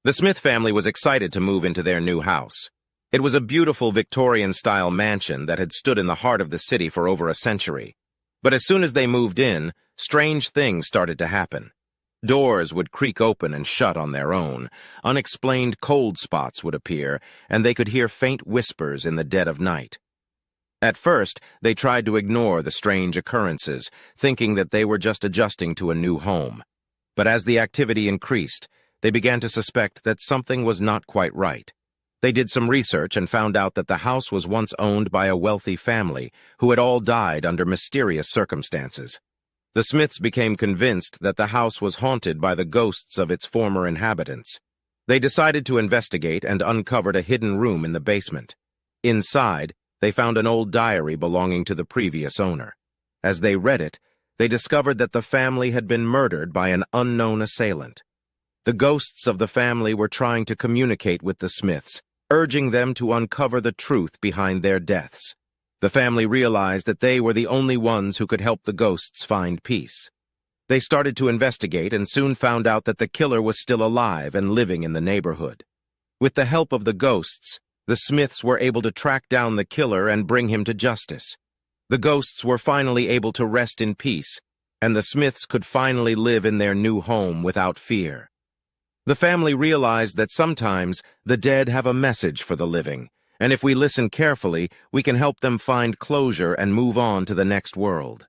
The Smith family was excited to move into their new house. It was a beautiful Victorian-style mansion that had stood in the heart of the city for over a century. But as soon as they moved in, strange things started to happen. Doors would creak open and shut on their own, unexplained cold spots would appear, and they could hear faint whispers in the dead of night. At first, they tried to ignore the strange occurrences, thinking that they were just adjusting to a new home. But as the activity increased, they began to suspect that something was not quite right. They did some research and found out that the house was once owned by a wealthy family who had all died under mysterious circumstances. The Smiths became convinced that the house was haunted by the ghosts of its former inhabitants. They decided to investigate and uncovered a hidden room in the basement. Inside, they found an old diary belonging to the previous owner. As they read it, they discovered that the family had been murdered by an unknown assailant. The ghosts of the family were trying to communicate with the Smiths, urging them to uncover the truth behind their deaths. The family realized that they were the only ones who could help the ghosts find peace. They started to investigate and soon found out that the killer was still alive and living in the neighborhood. With the help of the ghosts, the Smiths were able to track down the killer and bring him to justice. The ghosts were finally able to rest in peace, and the Smiths could finally live in their new home without fear. The family realized that sometimes the dead have a message for the living, and if we listen carefully, we can help them find closure and move on to the next world.